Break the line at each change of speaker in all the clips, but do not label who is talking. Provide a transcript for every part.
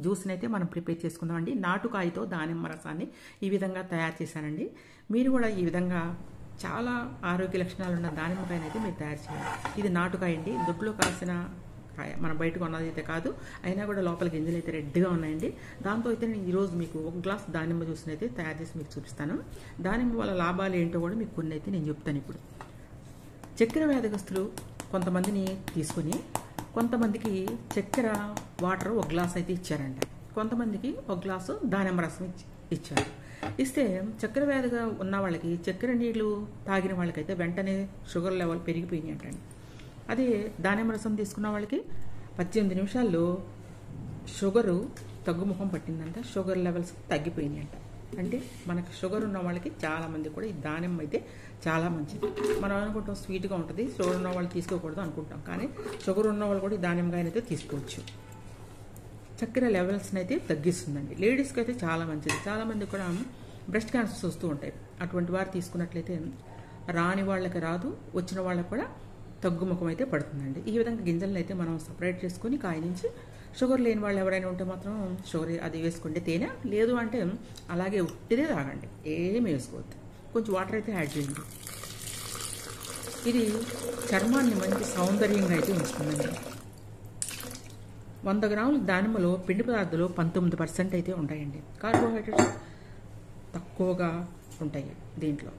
జ్యూస్ని అయితే మనం ప్రిపేర్ చేసుకుందామండి. నాటుకాయతో దానిమ్మ రసాన్ని ఈ విధంగా తయారు చేశానండి. మీరు కూడా ఈ విధంగా చాలా ఆరోగ్య లక్షణాలు ఉన్న దానిమ్మకాయని అయితే మీరు తయారు చేయాలి. ఇది నాటుకాయ అండి, దొడ్లో కాసిన కాయ, మనం బయట కొన్నది అయితే కాదు. అయినా కూడా లోపల గింజలు అయితే రెడ్గా ఉన్నాయండి. దాంతో అయితే నేను ఈరోజు మీకు 1 గ్లాస్ దానిమ్మ జ్యూస్ని అయితే తయారు చేసి మీకు చూపిస్తాను. దానిమ్మ వల్ల లాభాలు ఏంటో కూడా మీకు కొన్ని అయితే నేను చెప్తాను. ఇప్పుడు చక్కెర వ్యాధిగ్రస్తులు కొంతమందిని తీసుకుని కొంతమందికి చక్కెర వాటర్ 1 గ్లాస్ అయితే ఇచ్చారంట, కొంతమందికి 1 గ్లాసు దానిమ్మ రసం ఇచ్చారు. ఇస్తే చక్కెర వ్యాధిగా ఉన్న వాళ్ళకి చక్కెర నీళ్లు తాగిన వాళ్ళకైతే వెంటనే షుగర్ లెవెల్ పెరిగిపోయినాయి అంటండి. అదే దానిమ్మ రసం తీసుకున్న వాళ్ళకి 18 నిమిషాల్లో షుగరు తగ్గుముఖం పట్టిందంట, షుగర్ లెవెల్స్ తగ్గిపోయినాయి అంట. అంటే మనకు షుగర్ ఉన్న వాళ్ళకి చాలామంది కూడా ఈ దానిమ్మ అయితే చాలా మంచిది. మనం అనుకుంటాం స్వీట్గా ఉంటుంది, షుగర్ ఉన్న వాళ్ళు తీసుకోకూడదు అనుకుంటాం, కానీ షుగర్ ఉన్న వాళ్ళు కూడా ఈ దానిమ్మకాయని అయితే తీసుకోవచ్చు. చక్కెర లెవెల్స్ని అయితే తగ్గిస్తుందండి. లేడీస్కి అయితే చాలా మంచిది. చాలామంది కూడా బ్రెస్ట్ క్యాన్సర్స్ వస్తూ ఉంటాయి. అటువంటి వారు తీసుకున్నట్లయితే రాని వాళ్ళకి రాదు, వచ్చిన వాళ్ళకి కూడా తగ్గుముఖం అయితే పడుతుందండి. ఈ విధంగా గింజలను అయితే మనం సపరేట్ చేసుకొని కాయ నుంచి షుగర్ లేని వాళ్ళు ఎవరైనా ఉంటే మాత్రం షుగర్ అది వేసుకోండి, తేనె లేదు అంటే అలాగే ఉట్టిదే తాగండి, ఏమి వేసుకోవద్దు. కొంచెం వాటర్ అయితే యాడ్ చేయండి. ఇది చర్మాన్ని మంచి సౌందర్యంగా అయితే ఉంచుతుందండి. 100 గ్రాముల దానిమ్మలో పిండి పదార్థాలు 19% అయితే ఉంటాయండి. కార్బోహైడ్రేట్స్ తక్కువగా ఉంటాయి దీంట్లో.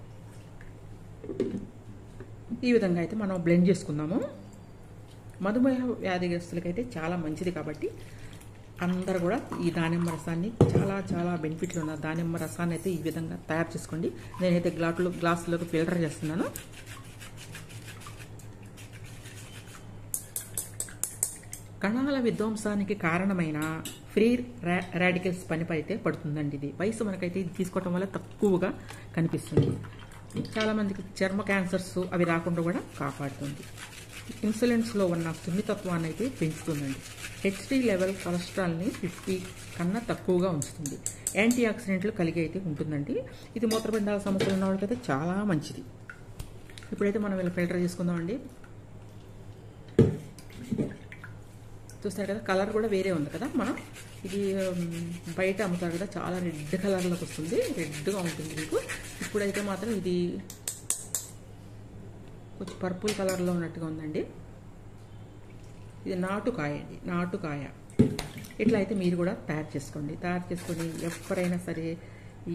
ఈ విధంగా అయితే మనం బ్లెండ్ చేసుకుందాము. మధుమేహ వ్యాధిగ్రస్తులకైతే చాలా మంచిది కాబట్టి అందరూ కూడా ఈ దానిమ్మ రసాన్ని చాలా బెనిఫిట్లు ఉన్న దానిమ్మ రసాన్ని అయితే ఈ విధంగా తయారు చేసుకోండి. నేనైతే గ్లాసులోకి ఫిల్టర్ చేస్తున్నాను. కణాల విధ్వంసానికి కారణమైన ఫ్రీ రాడికల్స్ పనిపై అయితే పడుతుందండి. ఇది వయసు మనకైతే ఇది తీసుకోవటం వల్ల తక్కువగా కనిపిస్తుంది. చాలామందికి చర్మ క్యాన్సర్స్ అవి రాకుండా కూడా కాపాడుతుంది. ఇన్సులిన్స్లో ఉన్న సున్నితత్వాన్ని అయితే పెంచుతుందండి. హెచ్డి లెవెల్ కొలెస్ట్రాల్ని 50 కన్నా తక్కువగా ఉంచుతుంది. యాంటీ ఆక్సిడెంట్లు కలిగి అయితే ఉంటుందండి. ఇది మూత్రపిండాల సమస్యలు ఉన్న వాళ్ళకైతే చాలా మంచిది. ఇప్పుడైతే మనం ఇలా ఫిల్టర్ చేసుకుందామండి. చూస్తారు కదా, కలర్ కూడా వేరే ఉంది కదా. మనం ఇది బయట అమ్ముతారు కదా, చాలా రెడ్ కలర్లోకి వస్తుంది, రెడ్గా ఉంటుంది మీకు. ఇప్పుడైతే మాత్రం ఇది కొంచెం పర్పుల్ కలర్లో ఉన్నట్టుగా ఉందండి. ఇది నాటుకాయ అండి, నాటుకాయ. ఇట్లా అయితే మీరు కూడా తయారు చేసుకొని ఎవరైనా సరే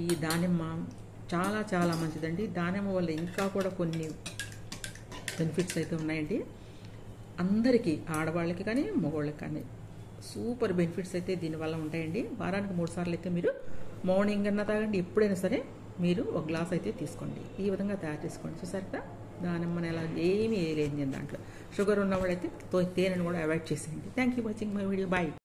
ఈ దానిమ్మ చాలా మంచిదండి. దానిమ్మ వల్ల ఇంకా కూడా కొన్ని బెనిఫిట్స్ అయితే ఉన్నాయండి. అందరికీ, ఆడవాళ్ళకి కానీ మగవాళ్ళకి కానీ సూపర్ బెనిఫిట్స్ అయితే దీనివల్ల ఉంటాయండి. వారానికి 3 సార్లు అయితే మీరు మార్నింగ్ అన్నా తాగండి, ఎప్పుడైనా సరే మీరు 1 గ్లాస్ అయితే తీసుకోండి. ఈ విధంగా తయారు చేసుకోండి. చూసారు కదా, దానిమ్మని ఎలా ఏమీ వేయలేదు నేను దాంట్లో. షుగర్ ఉన్న వాళ్ళైతే తేనెను కూడా అవాయిడ్ చేసేయండి. Thank you watching my video. Bye.